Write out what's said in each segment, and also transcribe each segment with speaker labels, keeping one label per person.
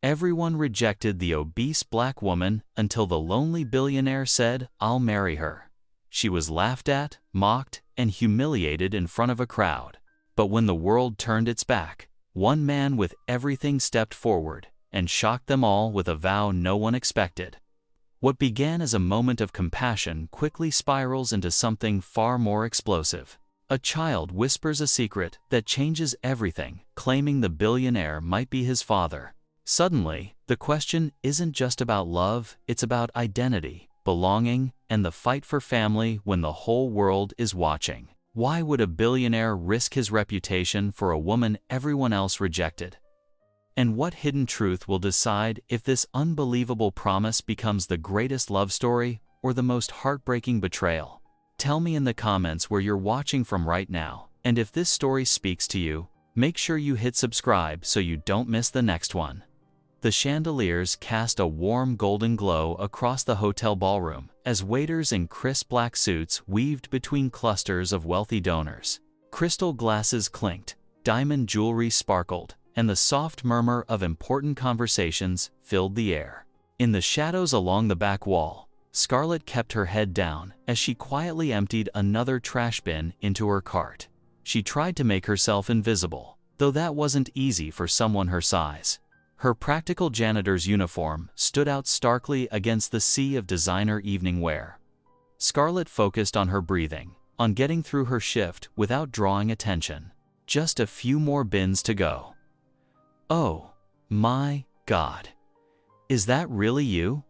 Speaker 1: Everyone rejected the obese black woman until the lonely billionaire said, "I'll marry her." She was laughed at, mocked, and humiliated in front of a crowd. But when the world turned its back, one man with everything stepped forward and shocked them all with a vow no one expected. What began as a moment of compassion quickly spirals into something far more explosive. A child whispers a secret that changes everything, claiming the billionaire might be his father. Suddenly, the question isn't just about love, it's about identity, belonging, and the fight for family when the whole world is watching. Why would a billionaire risk his reputation for a woman everyone else rejected? And what hidden truth will decide if this unbelievable promise becomes the greatest love story or the most heartbreaking betrayal? Tell me in the comments where you're watching from right now, and if this story speaks to you, make sure you hit subscribe so you don't miss the next one. The chandeliers cast a warm golden glow across the hotel ballroom as waiters in crisp black suits weaved between clusters of wealthy donors. Crystal glasses clinked, diamond jewelry sparkled, and the soft murmur of important conversations filled the air. In the shadows along the back wall, Scarlett kept her head down as she quietly emptied another trash bin into her cart. She tried to make herself invisible, though that wasn't easy for someone her size. Her practical janitor's uniform stood out starkly against the sea of designer evening wear. Scarlett focused on her breathing, on getting through her shift without drawing attention. Just a few more bins to go. "Oh, my God. Is that really you?"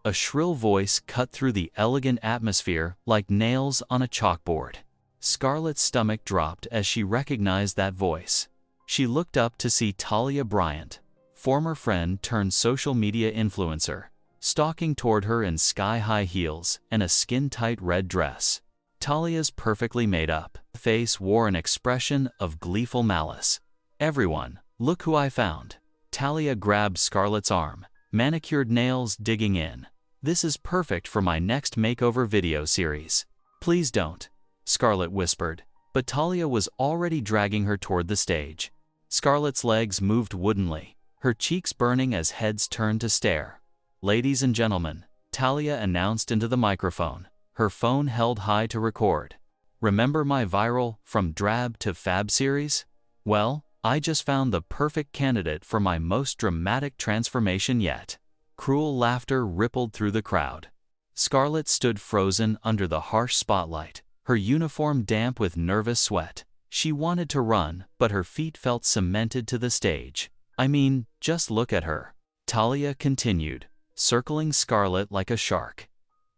Speaker 1: A shrill voice cut through the elegant atmosphere like nails on a chalkboard. Scarlett's stomach dropped as she recognized that voice. She looked up to see Talia Bryant, former friend turned social media influencer, stalking toward her in sky-high heels and a skin-tight red dress. Talia's perfectly made-up face wore an expression of gleeful malice. "Everyone, look who I found." Talia grabbed Scarlett's arm, manicured nails digging in. "This is perfect for my next makeover video series." "Please don't," Scarlett whispered, but Talia was already dragging her toward the stage. Scarlett's legs moved woodenly, her cheeks burning as heads turned to stare. "Ladies and gentlemen," Talia announced into the microphone, her phone held high to record. "Remember my viral From Drab to Fab series? Well, I just found the perfect candidate for my most dramatic transformation yet." Cruel laughter rippled through the crowd. Scarlett stood frozen under the harsh spotlight, her uniform damp with nervous sweat. She wanted to run, but her feet felt cemented to the stage. "I mean, just look at her," Talia continued, circling Scarlett like a shark.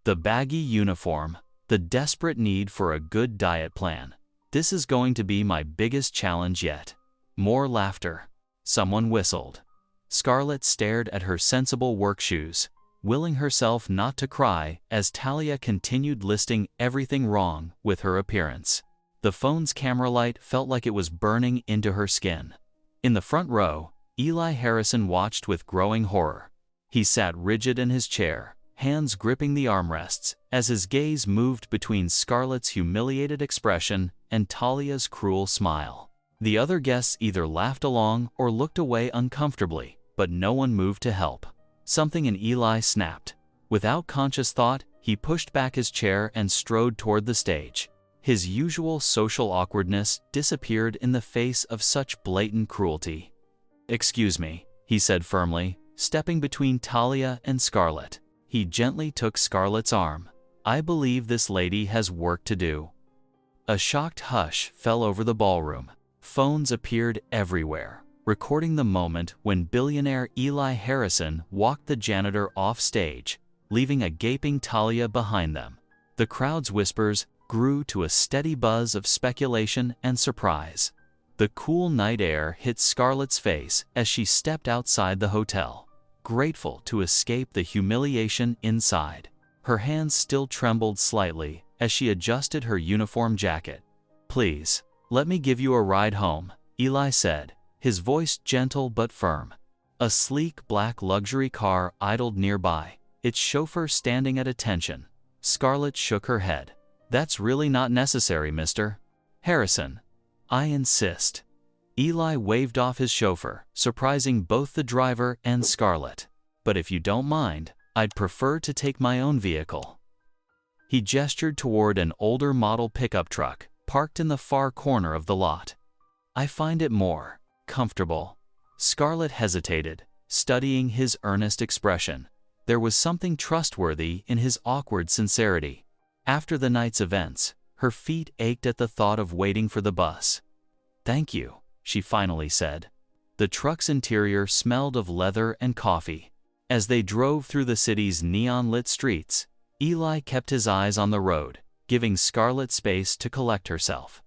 Speaker 1: "The baggy uniform, the desperate need for a good diet plan. This is going to be my biggest challenge yet." More laughter. Someone whistled. Scarlett stared at her sensible work shoes, willing herself not to cry as Talia continued listing everything wrong with her appearance. The phone's camera light felt like it was burning into her skin. In the front row, Eli Harrison watched with growing horror. He sat rigid in his chair, hands gripping the armrests, as his gaze moved between Scarlett's humiliated expression and Talia's cruel smile. The other guests either laughed along or looked away uncomfortably, but no one moved to help. Something in Eli snapped. Without conscious thought, he pushed back his chair and strode toward the stage. His usual social awkwardness disappeared in the face of such blatant cruelty. "Excuse me," he said firmly, stepping between Talia and Scarlett. He gently took Scarlett's arm. "I believe this lady has work to do." A shocked hush fell over the ballroom. Phones appeared everywhere, recording the moment when billionaire Eli Harrison walked the janitor off stage, leaving a gaping Talia behind them. The crowd's whispers grew to a steady buzz of speculation and surprise. The cool night air hit Scarlett's face as she stepped outside the hotel, grateful to escape the humiliation inside. Her hands still trembled slightly as she adjusted her uniform jacket. "Please, let me give you a ride home," Eli said, his voice gentle but firm. A sleek black luxury car idled nearby, its chauffeur standing at attention. Scarlett shook her head. "That's really not necessary, Mr. Harrison. I insist." Eli waved off his chauffeur, surprising both the driver and Scarlett. "But if you don't mind, I'd prefer to take my own vehicle." He gestured toward an older model pickup truck, parked in the far corner of the lot. "I find it more comfortable." Scarlett hesitated, studying his earnest expression. There was something trustworthy in his awkward sincerity. After the night's events, her feet ached at the thought of waiting for the bus. "Thank you," she finally said. The truck's interior smelled of leather and coffee. As they drove through the city's neon-lit streets, Eli kept his eyes on the road, giving Scarlett space to collect herself.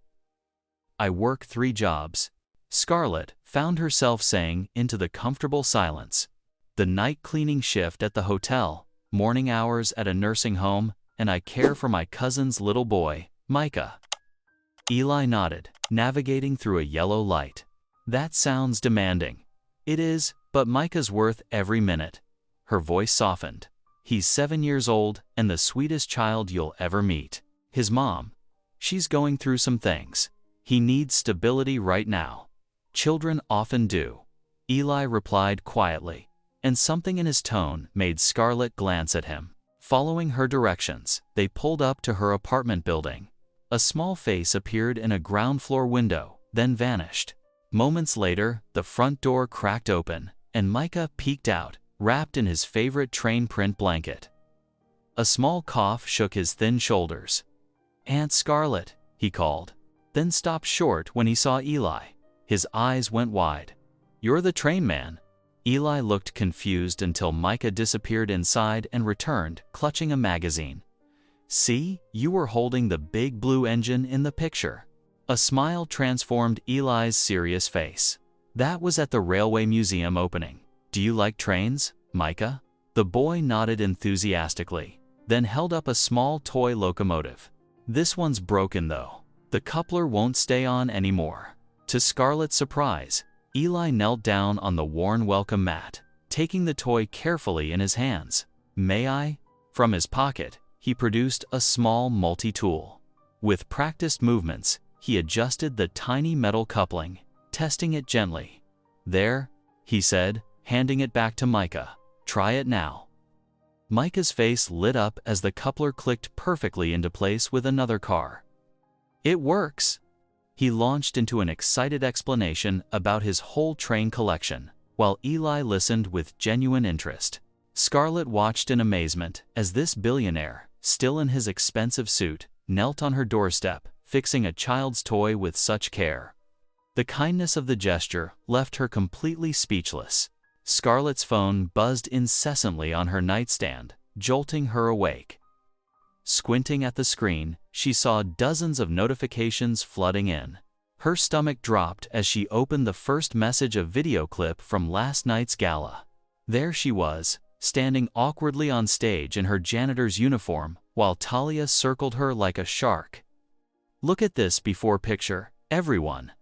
Speaker 1: "I work 3 jobs," Scarlett found herself saying into the comfortable silence. "The night cleaning shift at the hotel, morning hours at a nursing home, and I care for my cousin's little boy, Micah." Eli nodded, navigating through a yellow light. "That sounds demanding." "It is, but Micah's worth every minute." Her voice softened. "He's 7 years old and the sweetest child you'll ever meet. His mom, she's going through some things. He needs stability right now." "Children often do," Eli replied quietly, and something in his tone made Scarlett glance at him. Following her directions, they pulled up to her apartment building. A small face appeared in a ground-floor window, then vanished. Moments later, the front door cracked open, and Micah peeked out, wrapped in his favorite train print blanket. A small cough shook his thin shoulders. "Aunt Scarlett," he called, then stopped short when he saw Eli. His eyes went wide. "You're the train man." Eli looked confused until Micah disappeared inside and returned, clutching a magazine. "See, you were holding the big blue engine in the picture." A smile transformed Eli's serious face. "That was at the Railway Museum opening. Do you like trains, Micah?" The boy nodded enthusiastically, then held up a small toy locomotive. "This one's broken though. The coupler won't stay on anymore." To Scarlett's surprise, Eli knelt down on the worn welcome mat, taking the toy carefully in his hands. "May I?" From his pocket, he produced a small multi-tool. With practiced movements, he adjusted the tiny metal coupling, testing it gently. "There," he said, handing it back to Micah. "Try it now." Micah's face lit up as the coupler clicked perfectly into place with another car. "It works!" He launched into an excited explanation about his whole train collection, while Eli listened with genuine interest. Scarlett watched in amazement as this billionaire, still in his expensive suit, knelt on her doorstep, fixing a child's toy with such care. The kindness of the gesture left her completely speechless. Scarlett's phone buzzed incessantly on her nightstand, jolting her awake. Squinting at the screen, she saw dozens of notifications flooding in. Her stomach dropped as she opened the first message, a video clip from last night's gala. There she was, standing awkwardly on stage in her janitor's uniform, while Talia circled her like a shark. "Look at this before picture, everyone."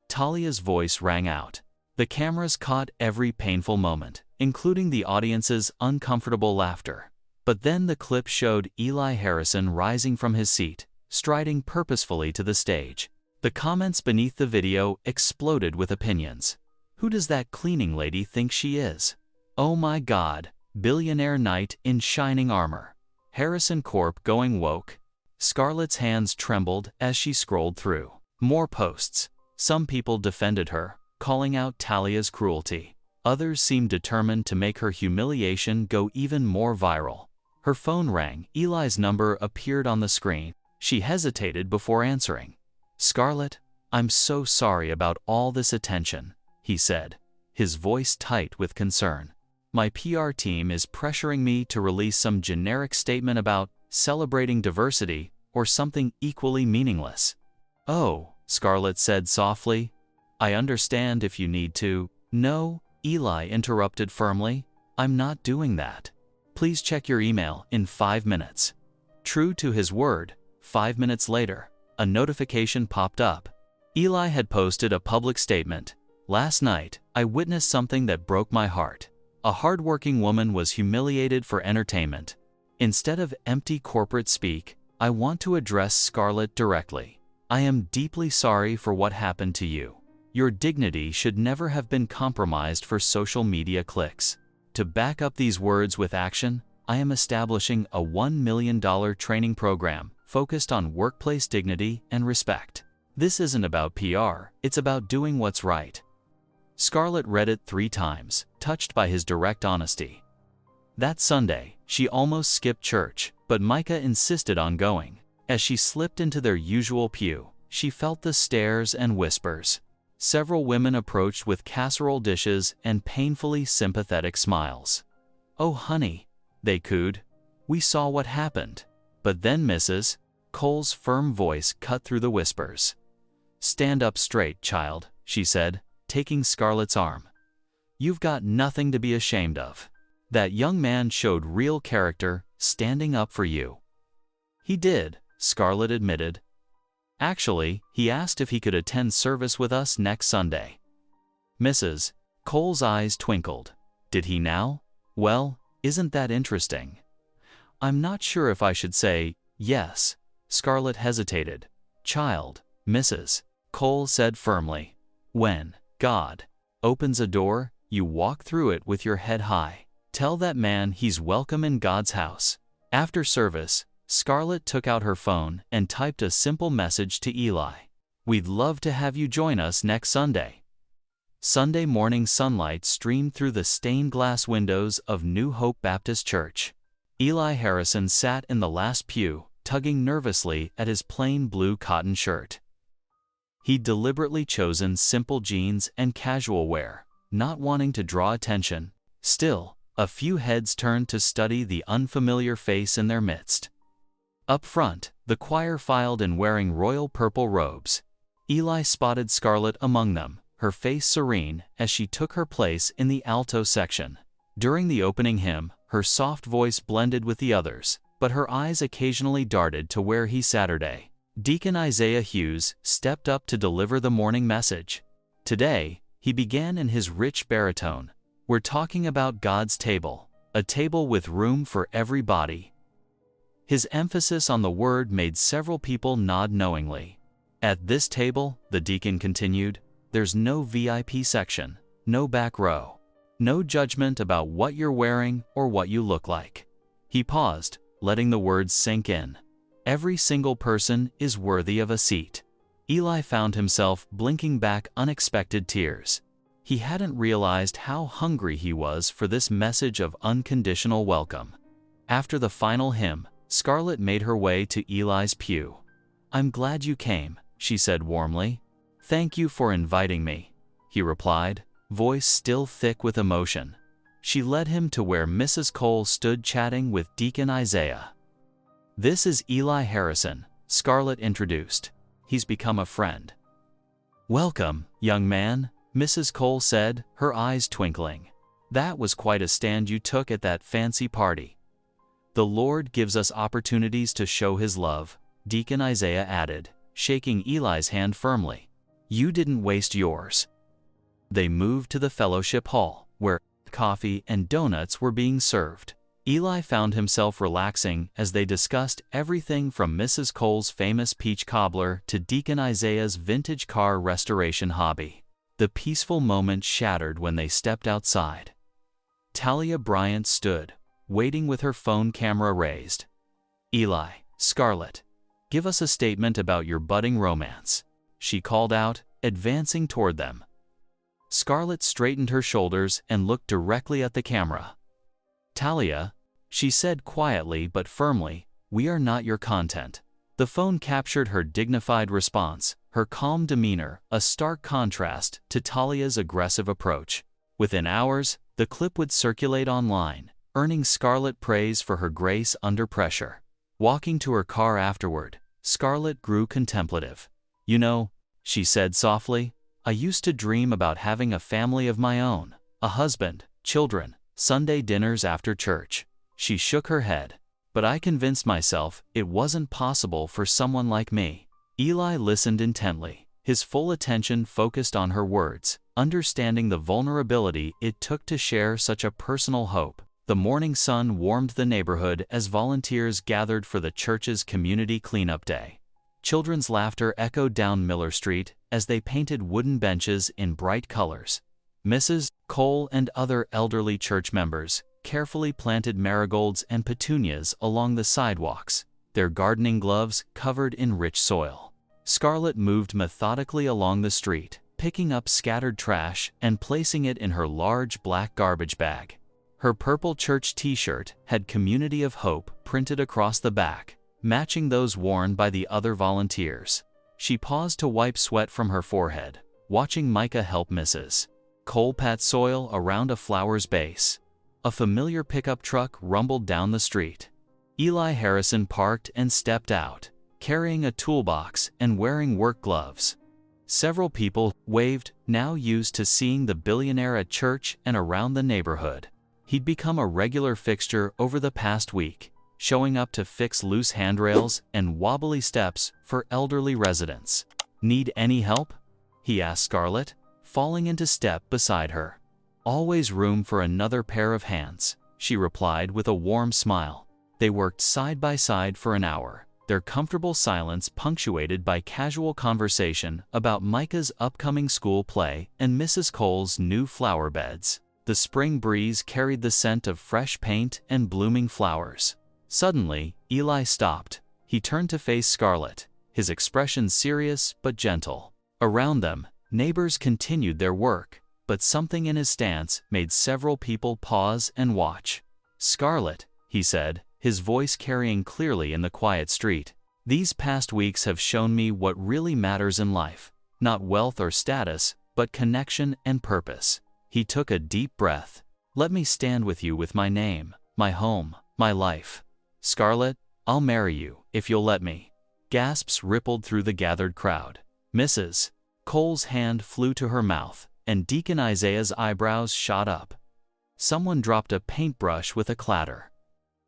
Speaker 1: Talia's voice rang out. The cameras caught every painful moment, including the audience's uncomfortable laughter. But then the clip showed Eli Harrison rising from his seat, striding purposefully to the stage. The comments beneath the video exploded with opinions. "Who does that cleaning lady think she is? Oh my God, billionaire knight in shining armor. Harrison Corp going woke." Scarlett's hands trembled as she scrolled through. More posts. Some people defended her, calling out Talia's cruelty. Others seemed determined to make her humiliation go even more viral. Her phone rang. Eli's number appeared on the screen. She hesitated before answering. "Scarlett, I'm so sorry about all this attention," he said, his voice tight with concern. "My PR team is pressuring me to release some generic statement about celebrating diversity or something equally meaningless." "Oh," Scarlett said softly. "I understand if you need to." "No," Eli interrupted firmly. "I'm not doing that. Please check your email in 5 minutes." True to his word, 5 minutes later, a notification popped up. Eli had posted a public statement. "Last night, I witnessed something that broke my heart. A hardworking woman was humiliated for entertainment. Instead of empty corporate speak, I want to address Scarlett directly. I am deeply sorry for what happened to you. Your dignity should never have been compromised for social media clicks. To back up these words with action, I am establishing a $1 million training program focused on workplace dignity and respect. This isn't about PR, it's about doing what's right. Scarlett read it 3 times, touched by his direct honesty. That Sunday, she almost skipped church, but Micah insisted on going. As she slipped into their usual pew, she felt the stares and whispers. Several women approached with casserole dishes and painfully sympathetic smiles. "Oh honey," they cooed. "We saw what happened." But then Mrs. Cole's firm voice cut through the whispers. "Stand up straight, child," she said, taking Scarlett's arm. "You've got nothing to be ashamed of. That young man showed real character, standing up for you." "He did," Scarlett admitted. "Actually, he asked if he could attend service with us next Sunday." Mrs. Cole's eyes twinkled. "Did he now? Well, isn't that interesting?" "I'm not sure if I should say yes." Scarlett hesitated. "Child," Mrs. Cole said firmly. "When God opens a door, you walk through it with your head high. Tell that man he's welcome in God's house." After service, Scarlett took out her phone and typed a simple message to Eli. "We'd love to have you join us next Sunday." Sunday morning sunlight streamed through the stained glass windows of New Hope Baptist Church. Eli Harrison sat in the last pew, tugging nervously at his plain blue cotton shirt. He'd deliberately chosen simple jeans and casual wear, not wanting to draw attention. Still, a few heads turned to study the unfamiliar face in their midst. Up front, the choir filed in wearing royal purple robes. Eli spotted Scarlett among them, her face serene as she took her place in the alto section. During the opening hymn, her soft voice blended with the others, but her eyes occasionally darted to where he Saturday. Deacon Isaiah Hughes stepped up to deliver the morning message. Today, he began in his rich baritone. "We're talking about God's table, a table with room for everybody." His emphasis on the word made several people nod knowingly. "At this table," the deacon continued, "there's no VIP section, no back row, no judgment about what you're wearing or what you look like." He paused, letting the words sink in. "Every single person is worthy of a seat." Eli found himself blinking back unexpected tears. He hadn't realized how hungry he was for this message of unconditional welcome. After the final hymn, Scarlett made her way to Eli's pew. "I'm glad you came," she said warmly. "Thank you for inviting me," he replied, voice still thick with emotion. She led him to where Mrs. Cole stood chatting with Deacon Isaiah. "This is Eli Harrison," Scarlett introduced. "He's become a friend." "Welcome, young man," Mrs. Cole said, her eyes twinkling. "That was quite a stand you took at that fancy party." "The Lord gives us opportunities to show His love," Deacon Isaiah added, shaking Eli's hand firmly. "You didn't waste yours." They moved to the fellowship hall, where coffee and donuts were being served. Eli found himself relaxing as they discussed everything from Mrs. Cole's famous peach cobbler to Deacon Isaiah's vintage car restoration hobby. The peaceful moment shattered when they stepped outside. Talia Bryant stood, waiting with her phone camera raised. "Eli, Scarlett, give us a statement about your budding romance," she called out, advancing toward them. Scarlett straightened her shoulders and looked directly at the camera. "Talia," she said quietly but firmly, "we are not your content." The phone captured her dignified response, her calm demeanor, a stark contrast to Talia's aggressive approach. Within hours, the clip would circulate online, earning Scarlett praise for her grace under pressure. Walking to her car afterward, Scarlett grew contemplative. "You know," she said softly, "I used to dream about having a family of my own, a husband, children, Sunday dinners after church." She shook her head. "But I convinced myself it wasn't possible for someone like me." Eli listened intently, his full attention focused on her words, understanding the vulnerability it took to share such a personal hope. The morning sun warmed the neighborhood as volunteers gathered for the church's community cleanup day. Children's laughter echoed down Miller Street, as they painted wooden benches in bright colors. Mrs. Cole and other elderly church members carefully planted marigolds and petunias along the sidewalks, their gardening gloves covered in rich soil. Scarlett moved methodically along the street, picking up scattered trash and placing it in her large black garbage bag. Her purple church t-shirt had "Community of Hope" printed across the back, matching those worn by the other volunteers. She paused to wipe sweat from her forehead, watching Micah help Mrs. Cole pat soil around a flower's base. A familiar pickup truck rumbled down the street. Eli Harrison parked and stepped out, carrying a toolbox and wearing work gloves. Several people waved, now used to seeing the billionaire at church and around the neighborhood. He'd become a regular fixture over the past week, showing up to fix loose handrails and wobbly steps for elderly residents. "Need any help?" he asked Scarlett, falling into step beside her. "Always room for another pair of hands," she replied with a warm smile. They worked side by side for an hour, their comfortable silence punctuated by casual conversation about Micah's upcoming school play and Mrs. Cole's new flower beds. The spring breeze carried the scent of fresh paint and blooming flowers. Suddenly, Eli stopped. He turned to face Scarlett, his expression serious but gentle. Around them, neighbors continued their work, but something in his stance made several people pause and watch. "Scarlett," he said, his voice carrying clearly in the quiet street, "these past weeks have shown me what really matters in life. Not wealth or status, but connection and purpose." He took a deep breath. "Let me stand with you with my name, my home, my life. Scarlett, I'll marry you, if you'll let me." Gasps rippled through the gathered crowd. Mrs. Cole's hand flew to her mouth, and Deacon Isaiah's eyebrows shot up. Someone dropped a paintbrush with a clatter.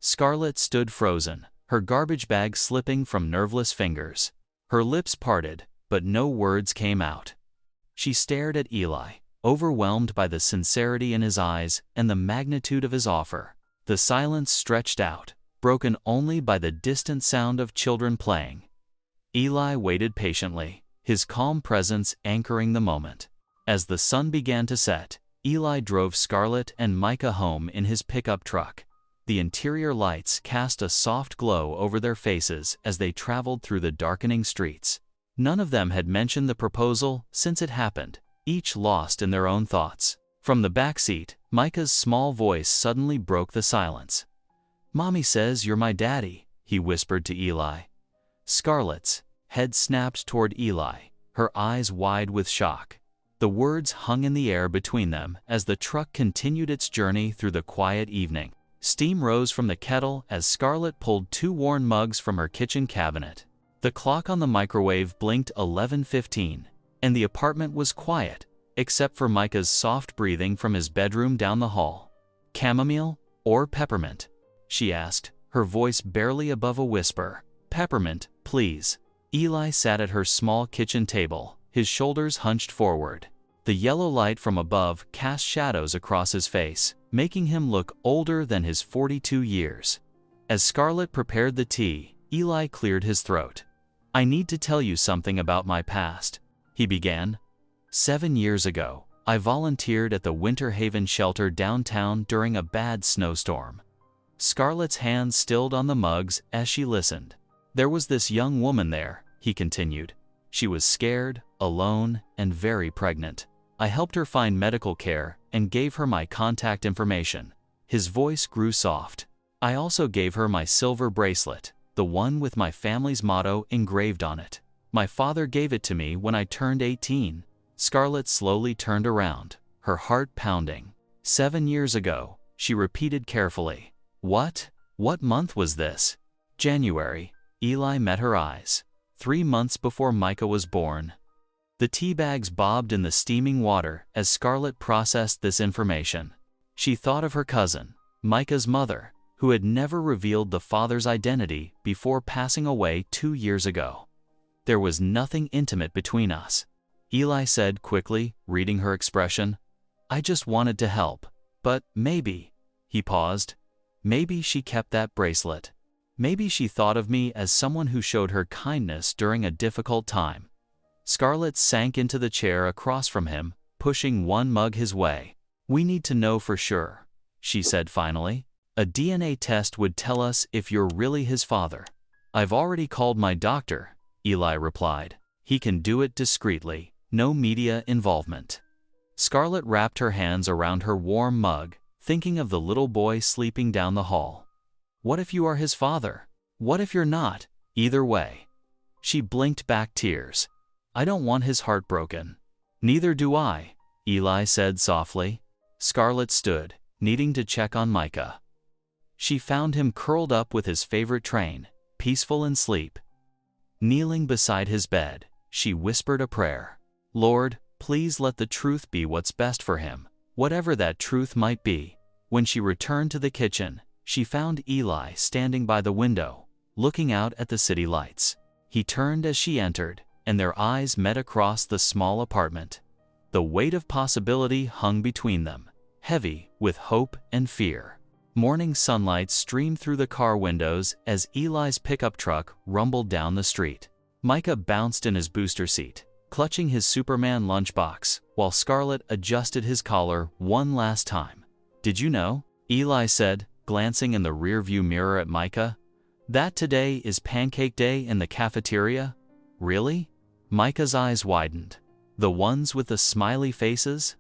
Speaker 1: Scarlett stood frozen, her garbage bag slipping from nerveless fingers. Her lips parted, but no words came out. She stared at Eli, overwhelmed by the sincerity in his eyes and the magnitude of his offer. The silence stretched out, broken only by the distant sound of children playing. Eli waited patiently, his calm presence anchoring the moment. As the sun began to set, Eli drove Scarlett and Micah home in his pickup truck. The interior lights cast a soft glow over their faces as they traveled through the darkening streets. None of them had mentioned the proposal since it happened, each lost in their own thoughts. From the back seat, Micah's small voice suddenly broke the silence. "Mommy says you're my daddy," he whispered to Eli. Scarlett's head snapped toward Eli, her eyes wide with shock. The words hung in the air between them as the truck continued its journey through the quiet evening. Steam rose from the kettle as Scarlett pulled 2 worn mugs from her kitchen cabinet. The clock on the microwave blinked 11:15, and the apartment was quiet, except for Micah's soft breathing from his bedroom down the hall. "Chamomile or peppermint?" she asked, her voice barely above a whisper. "Peppermint, please." Eli sat at her small kitchen table, his shoulders hunched forward. The yellow light from above cast shadows across his face, making him look older than his 42 years. As Scarlett prepared the tea, Eli cleared his throat. "I need to tell you something about my past," he began. 7 years ago, I volunteered at the Winter Haven shelter downtown during a bad snowstorm. Scarlett's hands stilled on the mugs as she listened. "There was this young woman there," he continued. "She was scared, alone, and very pregnant. I helped her find medical care and gave her my contact information." His voice grew soft. "I also gave her my silver bracelet, the one with my family's motto engraved on it. My father gave it to me when I turned 18. Scarlett slowly turned around, her heart pounding. 7 years ago, she repeated carefully. What month was this?" "January." Eli met her eyes. 3 months before Micah was born. The tea bags bobbed in the steaming water as Scarlett processed this information. She thought of her cousin, Micah's mother, who had never revealed the father's identity before passing away 2 years ago. "There was nothing intimate between us," Eli said quickly, reading her expression. "I just wanted to help. But maybe," he paused, "maybe she kept that bracelet. Maybe she thought of me as someone who showed her kindness during a difficult time." Scarlett sank into the chair across from him, pushing one mug his way. "We need to know for sure," she said finally. "A DNA test would tell us if you're really his father." "I've already called my doctor," Eli replied. "He can do it discreetly, no media involvement." Scarlett wrapped her hands around her warm mug, thinking of the little boy sleeping down the hall. What if you are his father? What if you're not? Either way. She blinked back tears. "I don't want his heart broken." "Neither do I," Eli said softly. Scarlett stood, needing to check on Micah. She found him curled up with his favorite train, peaceful in sleep. Kneeling beside his bed, she whispered a prayer. "Lord, please let the truth be what's best for him, whatever that truth might be." When she returned to the kitchen, she found Eli standing by the window, looking out at the city lights. He turned as she entered, and their eyes met across the small apartment. The weight of possibility hung between them, heavy with hope and fear. Morning sunlight streamed through the car windows as Eli's pickup truck rumbled down the street. Micah bounced in his booster seat, clutching his Superman lunchbox, while Scarlett adjusted his collar one last time. "Did you know?" Eli said, glancing in the rearview mirror at Micah. "That today is pancake day in the cafeteria?" "Really?" Micah's eyes widened. "The ones with the smiley faces?"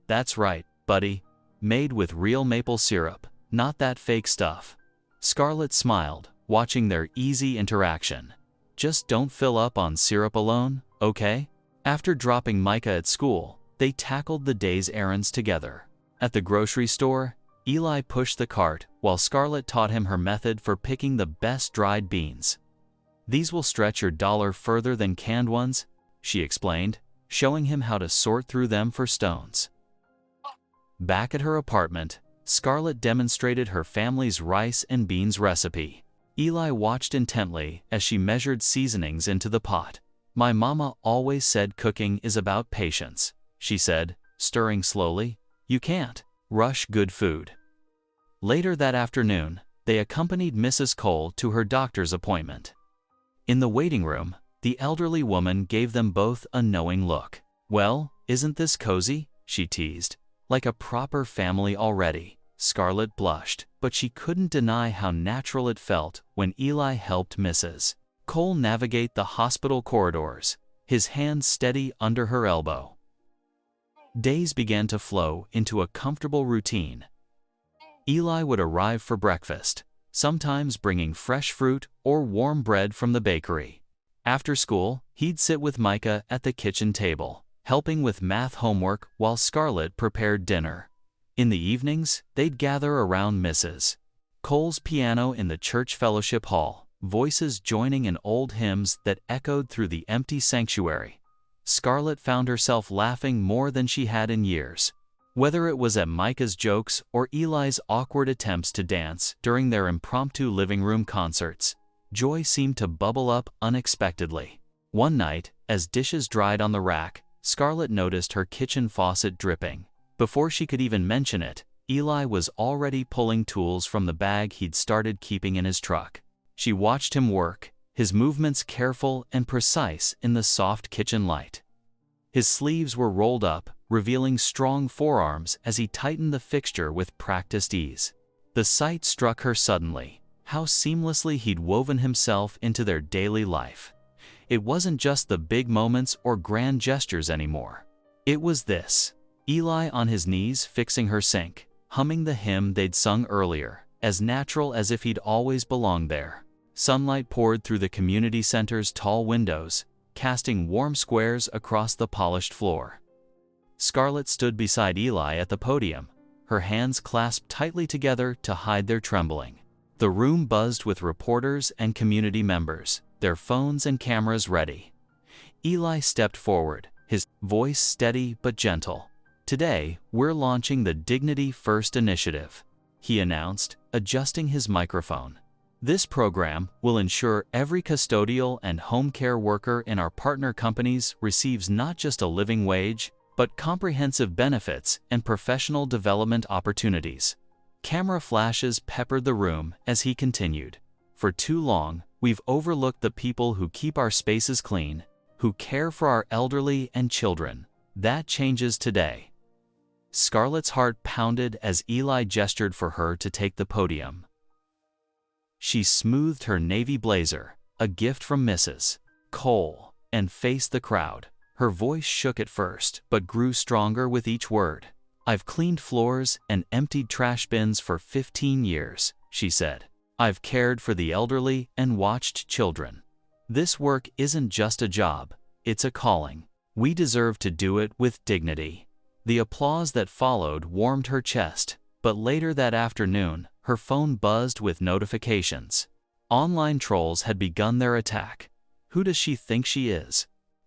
Speaker 1: "That's right, buddy. Made with real maple syrup, not that fake stuff." Scarlett smiled, watching their easy interaction. "Just don't fill up on syrup alone, okay?" After dropping Micah at school, they tackled the day's errands together. At the grocery store, Eli pushed the cart while Scarlett taught him her method for picking the best dried beans. "These will stretch your dollar further than canned ones," she explained, showing him how to sort through them for stones. Back at her apartment, Scarlett demonstrated her family's rice and beans recipe. Eli watched intently as she measured seasonings into the pot. "My mama always said cooking is about patience," she said, stirring slowly. "You can't rush good food." Later that afternoon, they accompanied Mrs. Cole to her doctor's appointment. In the waiting room, the elderly woman gave them both a knowing look. "Well, isn't this cozy?" she teased. "Like a proper family already." Scarlett blushed, but she couldn't deny how natural it felt when Eli helped Mrs. Cole navigate the hospital corridors, his hand steady under her elbow. Days began to flow into a comfortable routine. Eli would arrive for breakfast, sometimes bringing fresh fruit or warm bread from the bakery. After school, he'd sit with Micah at the kitchen table, helping with math homework while Scarlett prepared dinner. In the evenings, they'd gather around Mrs. Cole's piano in the church fellowship hall, voices joining in old hymns that echoed through the empty sanctuary. Scarlett found herself laughing more than she had in years. Whether it was at Micah's jokes or Eli's awkward attempts to dance during their impromptu living room concerts, joy seemed to bubble up unexpectedly. One night, as dishes dried on the rack, Scarlett noticed her kitchen faucet dripping. Before she could even mention it, Eli was already pulling tools from the bag he'd started keeping in his truck. She watched him work, his movements careful and precise in the soft kitchen light. His sleeves were rolled up, revealing strong forearms as he tightened the fixture with practiced ease. The sight struck her suddenly, how seamlessly he'd woven himself into their daily life. It wasn't just the big moments or grand gestures anymore. It was this. Eli on his knees fixing her sink, humming the hymn they'd sung earlier, as natural as if he'd always belonged there. Sunlight poured through the community center's tall windows, casting warm squares across the polished floor. Scarlett stood beside Eli at the podium, her hands clasped tightly together to hide their trembling. The room buzzed with reporters and community members, their phones and cameras ready. Eli stepped forward, his voice steady but gentle. "Today, we're launching the Dignity First initiative," he announced, adjusting his microphone. "This program will ensure every custodial and home care worker in our partner companies receives not just a living wage, but comprehensive benefits and professional development opportunities." Camera flashes peppered the room as he continued. "For too long, we've overlooked the people who keep our spaces clean, who care for our elderly and children. That changes today. Scarlett's heart pounded as Eli gestured for her to take the podium. She smoothed her navy blazer, a gift from Mrs. Cole, and faced the crowd. Her voice shook at first, but grew stronger with each word. "I've cleaned floors and emptied trash bins for 15 years, she said. "I've cared for the elderly and watched children. This work isn't just a job, it's a calling. We deserve to do it with dignity." The applause that followed warmed her chest, but later that afternoon, her phone buzzed with notifications. Online trolls had begun their attack. Who does she think she is?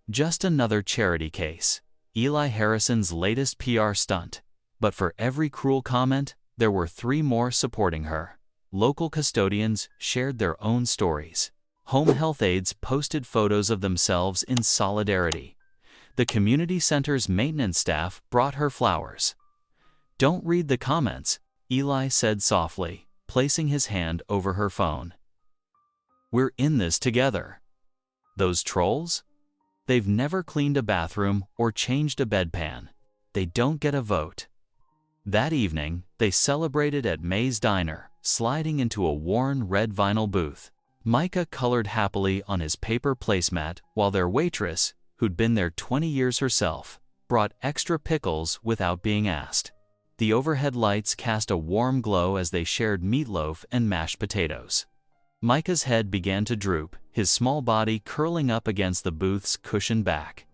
Speaker 1: Just another charity case. Eli Harrison's latest PR stunt. But for every cruel comment, there were 3 more supporting her. Local custodians shared their own stories. Home health aides posted photos of themselves in solidarity. The community center's maintenance staff brought her flowers. "Don't read the comments," Eli said softly, placing his hand over her phone. "We're in this together." Those trolls? They've never cleaned a bathroom or changed a bedpan. They don't get a vote. That evening, they celebrated at May's Diner, sliding into a worn red vinyl booth. Micah colored happily on his paper placemat while their waitress, who'd been there 20 years herself, brought extra pickles without being asked. The overhead lights cast a warm glow as they shared meatloaf and mashed potatoes. Micah's head began to droop, his small body curling up against the booth's cushioned back.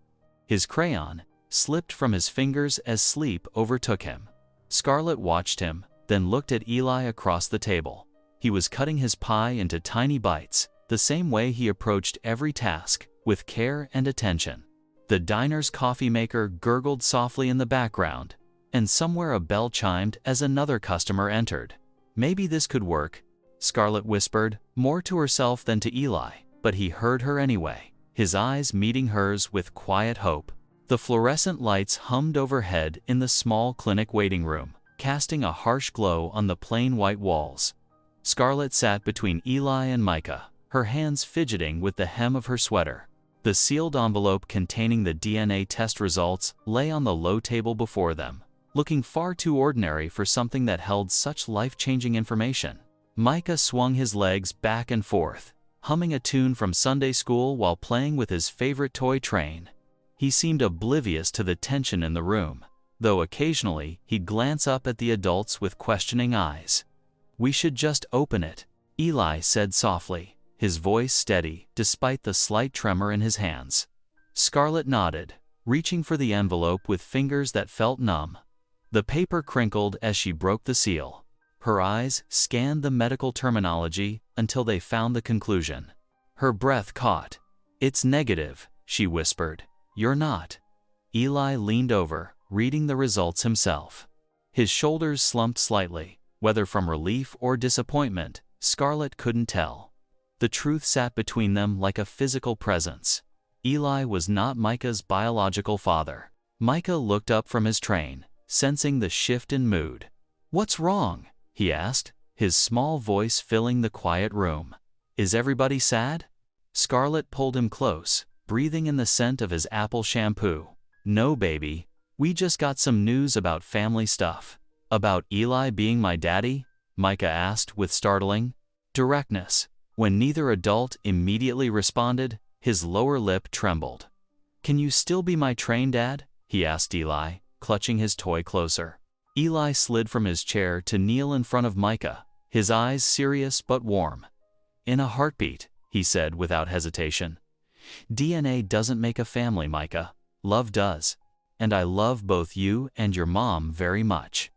Speaker 1: His crayon slipped from his fingers as sleep overtook him. Scarlett watched him, then looked at Eli across the table. He was cutting his pie into tiny bites, the same way he approached every task, with care and attention. The diner's coffee maker gurgled softly in the background, and somewhere a bell chimed as another customer entered. "Maybe this could work," Scarlett whispered, more to herself than to Eli, but he heard her anyway, his eyes meeting hers with quiet hope. The fluorescent lights hummed overhead in the small clinic waiting room, casting a harsh glow on the plain white walls. Scarlett sat between Eli and Micah, her hands fidgeting with the hem of her sweater. The sealed envelope containing the DNA test results lay on the low table before them, looking far too ordinary for something that held such life-changing information. Micah swung his legs back and forth, humming a tune from Sunday school while playing with his favorite toy train. He seemed oblivious to the tension in the room, though occasionally he'd glance up at the adults with questioning eyes. "We should just open it," Eli said softly, his voice steady despite the slight tremor in his hands. Scarlett nodded, reaching for the envelope with fingers that felt numb. The paper crinkled as she broke the seal. Her eyes scanned the medical terminology until they found the conclusion. Her breath caught. "It's negative," she whispered. "You're not." Eli leaned over, reading the results himself. His shoulders slumped slightly, whether from relief or disappointment, Scarlett couldn't tell. The truth sat between them like a physical presence. Eli was not Micah's biological father. Micah looked up from his train, sensing the shift in mood. "What's wrong?" he asked, his small voice filling the quiet room. "Is everybody sad?" Scarlett pulled him close, breathing in the scent of his apple shampoo. "No, baby. We just got some news about family stuff." "About Eli being my daddy?" Micah asked with startling directness. When neither adult immediately responded, his lower lip trembled. "Can you still be my train dad?" he asked Eli, clutching his toy closer. Eli slid from his chair to kneel in front of Micah, his eyes serious but warm. "In a heartbeat," he said without hesitation. "DNA doesn't make a family, Micah. Love does. And I love both you and your mom very much."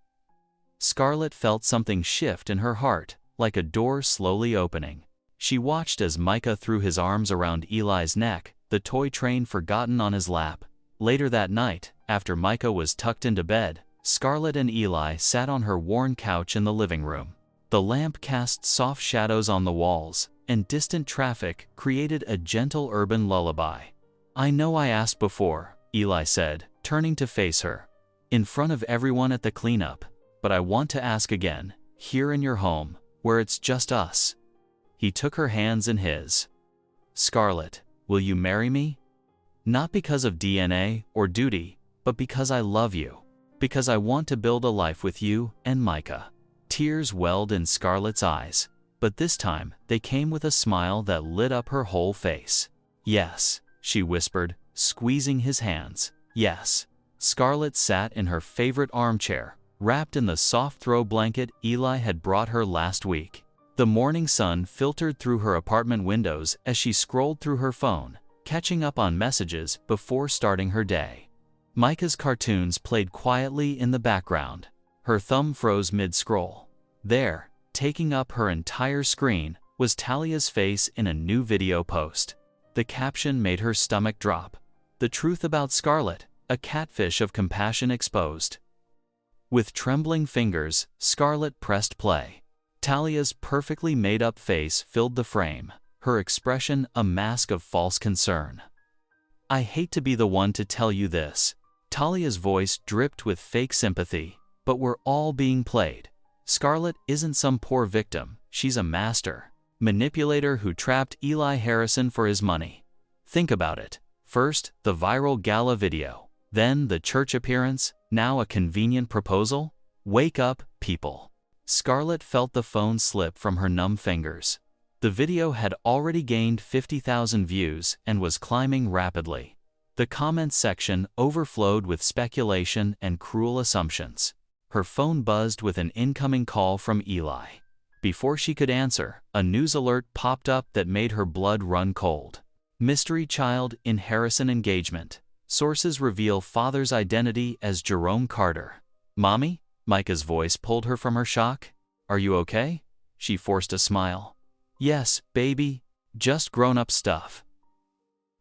Speaker 1: Scarlett felt something shift in her heart, like a door slowly opening. She watched as Micah threw his arms around Eli's neck, the toy train forgotten on his lap. Later that night, after Micah was tucked into bed, Scarlett and Eli sat on her worn couch in the living room. The lamp cast soft shadows on the walls, and distant traffic created a gentle urban lullaby. "I know I asked before," Eli said, turning to face her, "in front of everyone at the cleanup, but I want to ask again, here in your home, where it's just us." He took her hands in his. "Scarlett, will you marry me?" Not because of DNA or duty, but because I love you. Because I want to build a life with you and Micah. Tears welled in Scarlett's eyes, but this time they came with a smile that lit up her whole face. Yes, she whispered, squeezing his hands. Yes. Scarlett sat in her favorite armchair, wrapped in the soft throw blanket Eli had brought her last week. The morning sun filtered through her apartment windows as she scrolled through her phone, catching up on messages before starting her day. Micah's cartoons played quietly in the background. Her thumb froze mid-scroll. There, taking up her entire screen, was Talia's face in a new video post. The caption made her stomach drop. The truth about Scarlett, a catfish of compassion exposed. With trembling fingers, Scarlett pressed play. Talia's perfectly made-up face filled the frame, her expression a mask of false concern. I hate to be the one to tell you this. Talia's voice dripped with fake sympathy, but we're all being played. Scarlett isn't some poor victim, she's a master manipulator who trapped Eli Harrison for his money. Think about it. First, the viral gala video. Then the church appearance, now a convenient proposal? Wake up, people. Scarlett felt the phone slip from her numb fingers. The video had already gained 50,000 views and was climbing rapidly. The comments section overflowed with speculation and cruel assumptions. Her phone buzzed with an incoming call from Eli. Before she could answer, a news alert popped up that made her blood run cold. Mystery child in Harrison engagement. Sources reveal father's identity as Jerome Carter. Mommy? Micah's voice pulled her from her shock. Are you okay? She forced a smile. Yes, baby. Just grown-up stuff.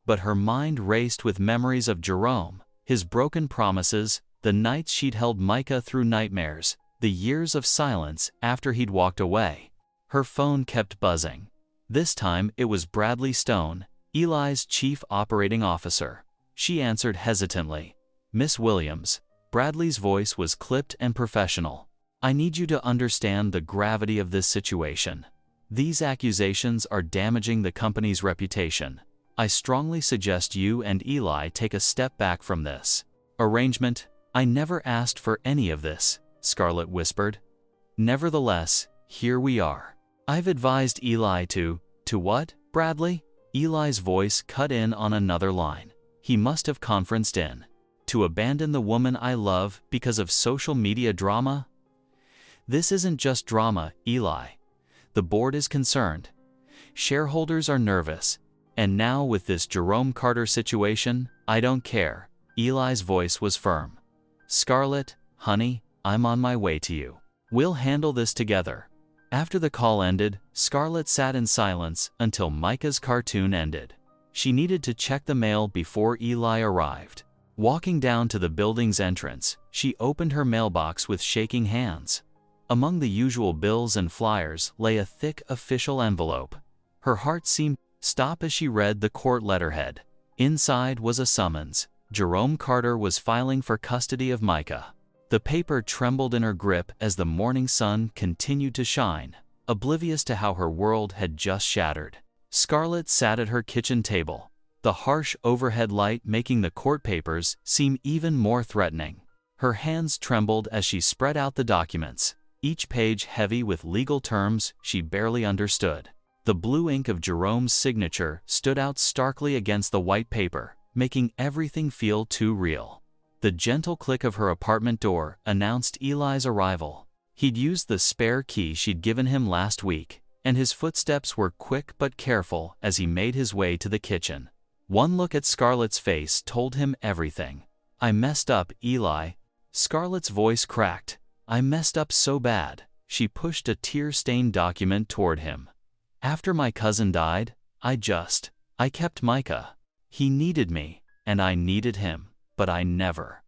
Speaker 1: But her mind raced with memories of Jerome, his broken promises, the nights she'd held Micah through nightmares, the years of silence after he'd walked away. Her phone kept buzzing. This time it was Bradley Stone, Eli's chief operating officer. She answered hesitantly. Miss Williams. Bradley's voice was clipped and professional. I need you to understand the gravity of this situation. These accusations are damaging the company's reputation. I strongly suggest you and Eli take a step back from this arrangement. I never asked for any of this, Scarlett whispered. Nevertheless, here we are. I've advised Eli to what, Bradley? Eli's voice cut in on another line. He must have conferenced in. To abandon the woman I love because of social media drama? This isn't just drama, Eli. The board is concerned. Shareholders are nervous. And now with this Jerome Carter situation, I don't care. Eli's voice was firm. Scarlett, honey, I'm on my way to you. We'll handle this together. After the call ended, Scarlett sat in silence until Micah's cartoon ended. She needed to check the mail before Eli arrived. Walking down to the building's entrance, she opened her mailbox with shaking hands. Among the usual bills and flyers lay a thick official envelope. Her heart seemed to stop as she read the court letterhead. Inside was a summons. Jerome Carter was filing for custody of Micah. The paper trembled in her grip as the morning sun continued to shine, oblivious to how her world had just shattered. Scarlett sat at her kitchen table, the harsh overhead light making the court papers seem even more threatening. Her hands trembled as she spread out the documents, each page heavy with legal terms she barely understood. The blue ink of Jerome's signature stood out starkly against the white paper, making everything feel too real. The gentle click of her apartment door announced Eli's arrival. He'd used the spare key she'd given him last week, and his footsteps were quick but careful as he made his way to the kitchen. One look at Scarlett's face told him everything. I messed up, Eli. Scarlett's voice cracked. I messed up so bad. She pushed a tear-stained document toward him. After my cousin died, I kept Micah. He needed me, and I needed him, but I never.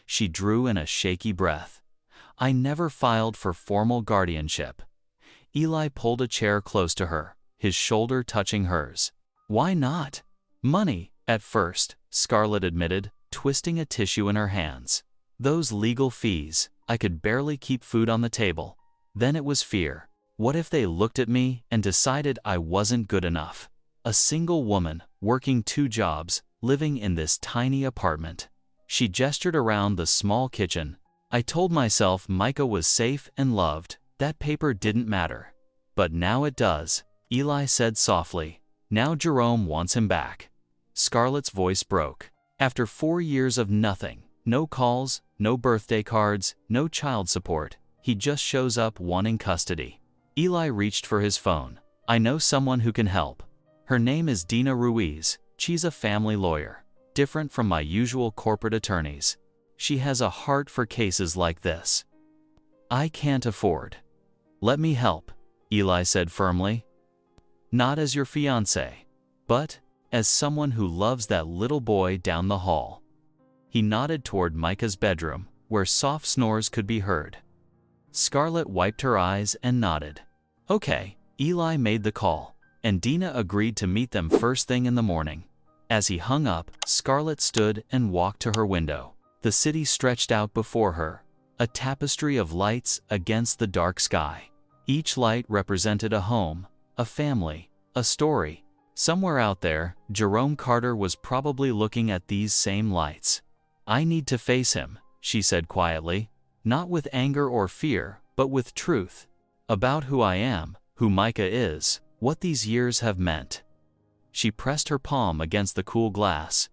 Speaker 1: She drew in a shaky breath. I never filed for formal guardianship. Eli pulled a chair close to her, his shoulder touching hers. Why not? Money, at first, Scarlett admitted, twisting a tissue in her hands. Those legal fees, I could barely keep food on the table. Then it was fear. What if they looked at me and decided I wasn't good enough? A single woman, working 2 jobs, living in this tiny apartment. She gestured around the small kitchen. I told myself Micah was safe and loved. That paper didn't matter. But now it does, Eli said softly. Now Jerome wants him back. Scarlett's voice broke. After 4 years of nothing, no calls, no birthday cards, no child support, he just shows up wanting custody. Eli reached for his phone. I know someone who can help. Her name is Dina Ruiz. She's a family lawyer, different from my usual corporate attorneys. She has a heart for cases like this. I can't afford. Let me help, Eli said firmly. Not as your fiancé, but as someone who loves that little boy down the hall. He nodded toward Micah's bedroom, where soft snores could be heard. Scarlett wiped her eyes and nodded. Okay, Eli made the call, and Dina agreed to meet them first thing in the morning. As he hung up, Scarlett stood and walked to her window. The city stretched out before her, a tapestry of lights against the dark sky. Each light represented a home, a family, a story. Somewhere out there, Jerome Carter was probably looking at these same lights. I need to face him, she said quietly, not with anger or fear, but with truth. About who I am, who Micah is, what these years have meant. She pressed her palm against the cool glass.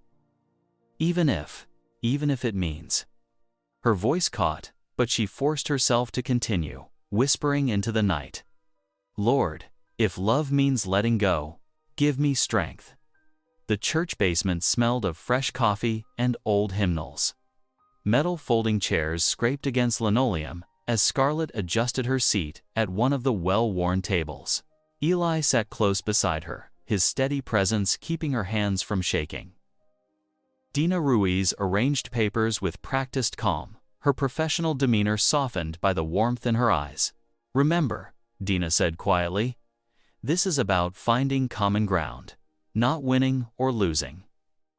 Speaker 1: Even if it means. Her voice caught, but she forced herself to continue, whispering into the night. Lord, if love means letting go, give me strength. The church basement smelled of fresh coffee and old hymnals. Metal folding chairs scraped against linoleum as Scarlett adjusted her seat at one of the well-worn tables. Eli sat close beside her, his steady presence keeping her hands from shaking. Dina Ruiz arranged papers with practiced calm, her professional demeanor softened by the warmth in her eyes. Remember, Dina said quietly, this is about finding common ground, not winning or losing.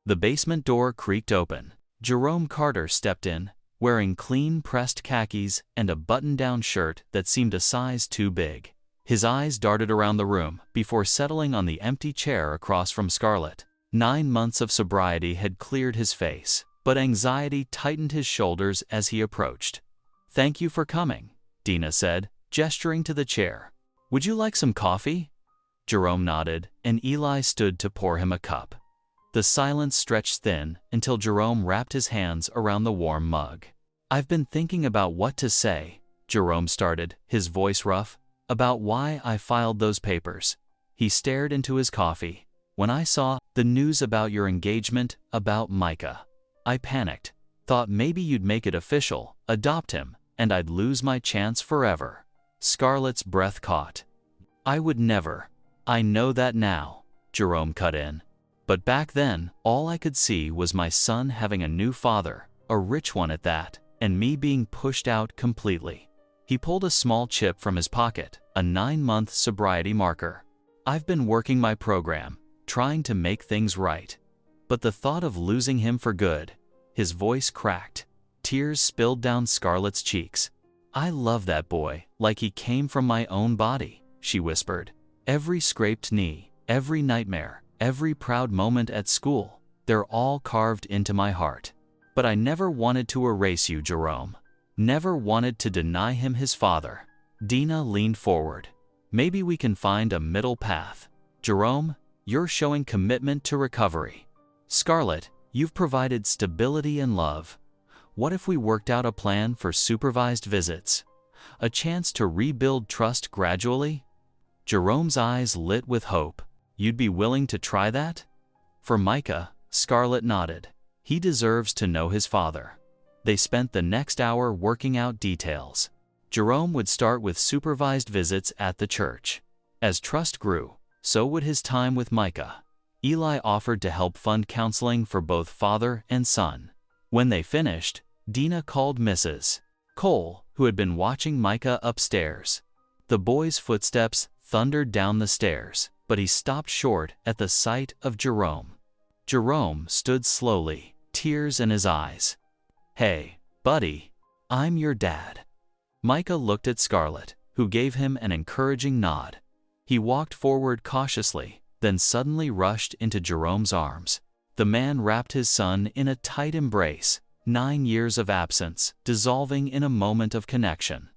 Speaker 1: The basement door creaked open. Jerome Carter stepped in, wearing clean pressed khakis and a button-down shirt that seemed a size too big. His eyes darted around the room before settling on the empty chair across from Scarlett. 9 months of sobriety had cleared his face, but anxiety tightened his shoulders as he approached. Thank you for coming, Dina said, gesturing to the chair. Would you like some coffee? Jerome nodded, and Eli stood to pour him a cup. The silence stretched thin until Jerome wrapped his hands around the warm mug. I've been thinking about what to say, Jerome started, his voice rough, about why I filed those papers. He stared into his coffee. When I saw the news about your engagement, about Micah, I panicked, thought maybe you'd make it official, adopt him, and I'd lose my chance forever. Scarlett's breath caught. I would never. I know that now, Jerome cut in. But back then, all I could see was my son having a new father, a rich one at that, and me being pushed out completely. He pulled a small chip from his pocket, a 9-month sobriety marker. I've been working my program, trying to make things right. But the thought of losing him for good, his voice cracked. Tears spilled down Scarlett's cheeks. I love that boy, like he came from my own body, she whispered. Every scraped knee, every nightmare, every proud moment at school, they're all carved into my heart. But I never wanted to erase you, Jerome. Never wanted to deny him his father. Dina leaned forward. Maybe we can find a middle path. Jerome, you're showing commitment to recovery. Scarlett, you've provided stability and love. What if we worked out a plan for supervised visits? A chance to rebuild trust gradually? Jerome's eyes lit with hope. You'd be willing to try that? For Micah, Scarlett nodded. He deserves to know his father. They spent the next hour working out details. Jerome would start with supervised visits at the church. As trust grew, so would his time with Micah. Eli offered to help fund counseling for both father and son. When they finished, Dina called Mrs. Cole, who had been watching Micah upstairs. The boy's footsteps thundered down the stairs, but he stopped short at the sight of Jerome. Jerome stood slowly, tears in his eyes. Hey, buddy, I'm your dad. Micah looked at Scarlett, who gave him an encouraging nod. He walked forward cautiously, then suddenly rushed into Jerome's arms. The man wrapped his son in a tight embrace, 9 years of absence dissolving in a moment of connection.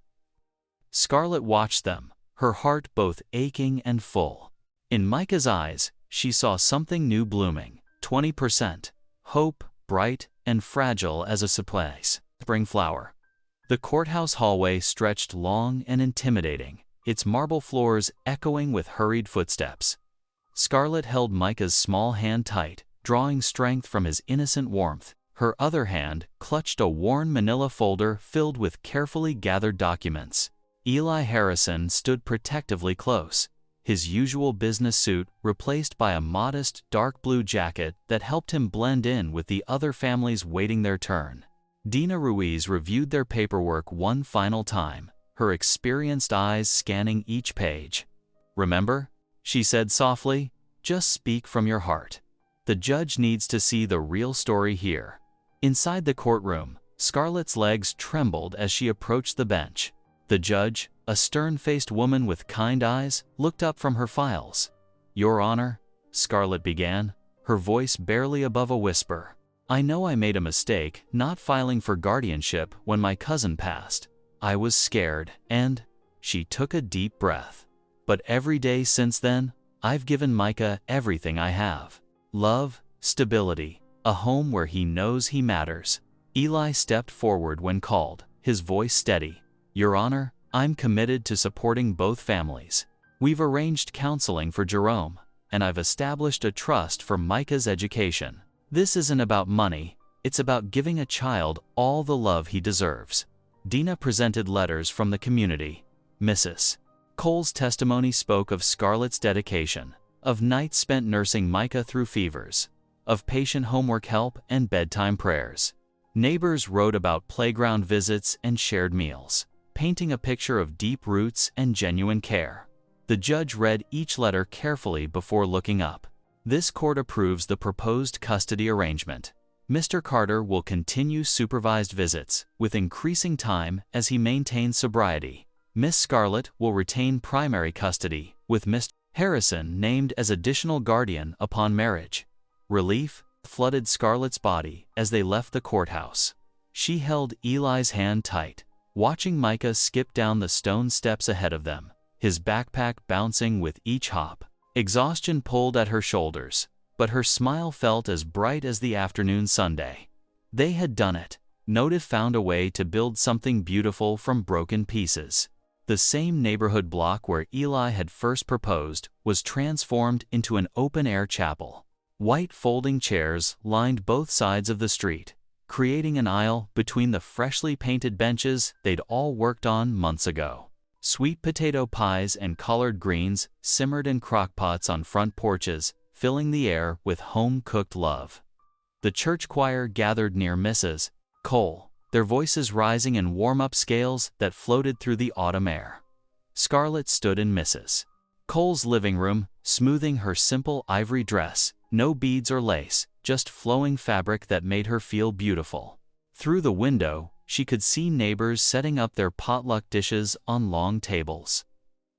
Speaker 1: Scarlett watched them, her heart both aching and full. In Micah's eyes, she saw something new blooming, 20%, hope, bright and fragile as a spring flower. The courthouse hallway stretched long and intimidating, its marble floors echoing with hurried footsteps. Scarlett held Micah's small hand tight, drawing strength from his innocent warmth. Her other hand clutched a worn manila folder filled with carefully gathered documents. Eli Harrison stood protectively close, his usual business suit replaced by a modest dark blue jacket that helped him blend in with the other families waiting their turn. Dina Ruiz reviewed their paperwork one final time, her experienced eyes scanning each page. "Remember?" she said softly, "just speak from your heart. The judge needs to see the real story here." Inside the courtroom, Scarlett's legs trembled as she approached the bench. The judge, a stern-faced woman with kind eyes, looked up from her files. "Your Honor," Scarlett began, her voice barely above a whisper, "I know I made a mistake not filing for guardianship when my cousin passed. I was scared, and—" she took a deep breath. "But every day since then, I've given Micah everything I have. Love, stability, a home where he knows he matters." Eli stepped forward when called, his voice steady. "Your Honor, I'm committed to supporting both families. We've arranged counseling for Jerome, and I've established a trust for Micah's education. This isn't about money, it's about giving a child all the love he deserves." Dina presented letters from the community. Mrs. Cole's testimony spoke of Scarlett's dedication, of nights spent nursing Micah through fevers, of patient homework help and bedtime prayers. Neighbors wrote about playground visits and shared meals, painting a picture of deep roots and genuine care. The judge read each letter carefully before looking up. "This court approves the proposed custody arrangement. Mr. Carter will continue supervised visits, with increasing time as he maintains sobriety. Miss Scarlett will retain primary custody, with Mr. Harrison named as additional guardian upon marriage." Relief flooded Scarlett's body as they left the courthouse. She held Eli's hand tight, watching Micah skip down the stone steps ahead of them, his backpack bouncing with each hop. Exhaustion pulled at her shoulders, but her smile felt as bright as the afternoon Sunday. They had done it. Notive found a way to build something beautiful from broken pieces. The same neighborhood block where Eli had first proposed was transformed into an open-air chapel. White folding chairs lined both sides of the street, creating an aisle between the freshly painted benches they'd all worked on months ago. Sweet potato pies and collard greens simmered in crockpots on front porches, filling the air with home-cooked love. The church choir gathered near Mrs. Cole, their voices rising in warm-up scales that floated through the autumn air. Scarlett stood in Mrs. Cole's living room, smoothing her simple ivory dress, no beads or lace, just flowing fabric that made her feel beautiful. Through the window, she could see neighbors setting up their potluck dishes on long tables.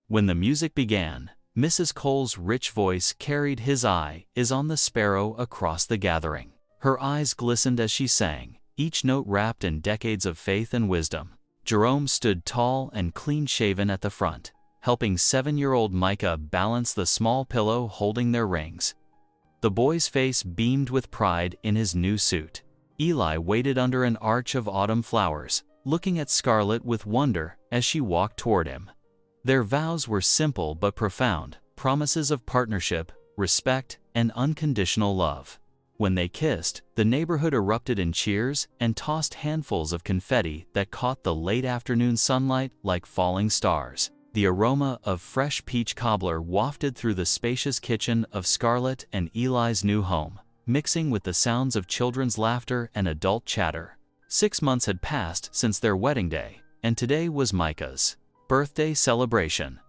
Speaker 1: When the music began, Mrs. Cole's rich voice carried "His eye is on the sparrow" across the gathering. Her eyes glistened as she sang, each note wrapped in decades of faith and wisdom. Jerome stood tall and clean-shaven at the front, helping 7-year-old Micah balance the small pillow holding their rings. The boy's face beamed with pride in his new suit. Eli waited under an arch of autumn flowers, looking at Scarlett with wonder as she walked toward him. Their vows were simple but profound, promises of partnership, respect, and unconditional love. When they kissed, the neighborhood erupted in cheers and tossed handfuls of confetti that caught the late afternoon sunlight like falling stars. The aroma of fresh peach cobbler wafted through the spacious kitchen of Scarlett and Eli's new home, mixing with the sounds of children's laughter and adult chatter. 6 months had passed since their wedding day, and today was Micah's birthday celebration.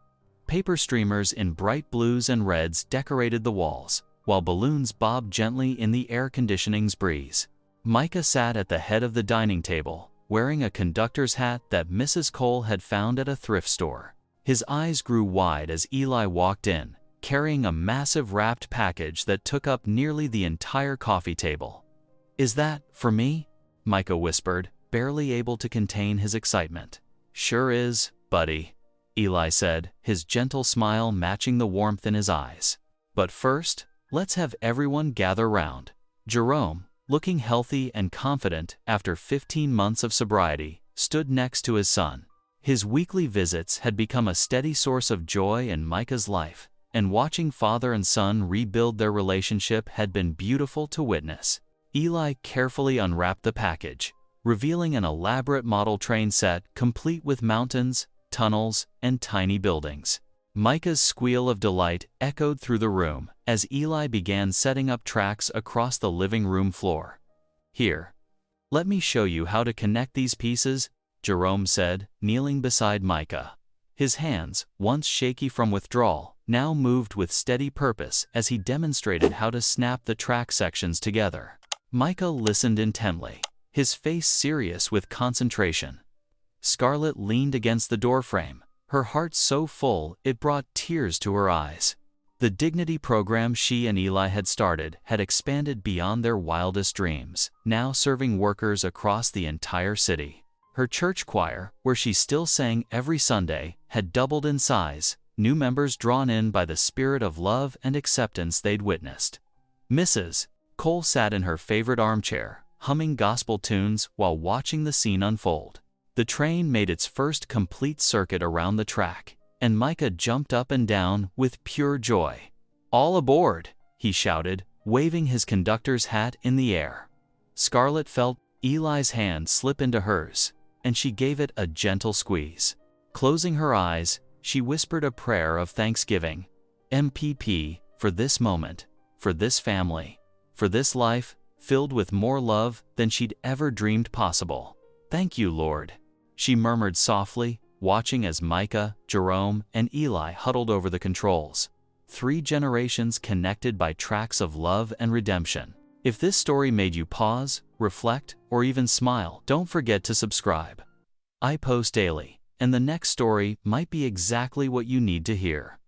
Speaker 1: Paper streamers in bright blues and reds decorated the walls, while balloons bobbed gently in the air conditioning's breeze. Micah sat at the head of the dining table, wearing a conductor's hat that Mrs. Cole had found at a thrift store. His eyes grew wide as Eli walked in, carrying a massive wrapped package that took up nearly the entire coffee table. "Is that for me?" Micah whispered, barely able to contain his excitement. "Sure is, buddy," Eli said, his gentle smile matching the warmth in his eyes. "But first, let's have everyone gather round." Jerome, looking healthy and confident after 15 months of sobriety, stood next to his son. His weekly visits had become a steady source of joy in Micah's life, and watching father and son rebuild their relationship had been beautiful to witness. Eli carefully unwrapped the package, revealing an elaborate model train set complete with mountains, tunnels, and tiny buildings. Micah's squeal of delight echoed through the room as Eli began setting up tracks across the living room floor. "Here, let me show you how to connect these pieces," Jerome said, kneeling beside Micah. His hands, once shaky from withdrawal, now moved with steady purpose as he demonstrated how to snap the track sections together. Micah listened intently, his face serious with concentration. Scarlett leaned against the doorframe, her heart so full it brought tears to her eyes. The dignity program she and Eli had started had expanded beyond their wildest dreams, now serving workers across the entire city. Her church choir, where she still sang every Sunday, had doubled in size, new members drawn in by the spirit of love and acceptance they'd witnessed. Mrs. Cole sat in her favorite armchair, humming gospel tunes while watching the scene unfold. The train made its first complete circuit around the track, and Micah jumped up and down with pure joy. "All aboard!" he shouted, waving his conductor's hat in the air. Scarlett felt Eli's hand slip into hers, and she gave it a gentle squeeze. Closing her eyes, she whispered a prayer of thanksgiving. "MPP, for this moment, for this family, for this life, filled with more love than she'd ever dreamed possible. Thank you, Lord," she murmured softly, watching as Micah, Jerome, and Eli huddled over the controls. 3 generations connected by tracks of love and redemption. If this story made you pause, reflect, or even smile, don't forget to subscribe. I post daily, and the next story might be exactly what you need to hear.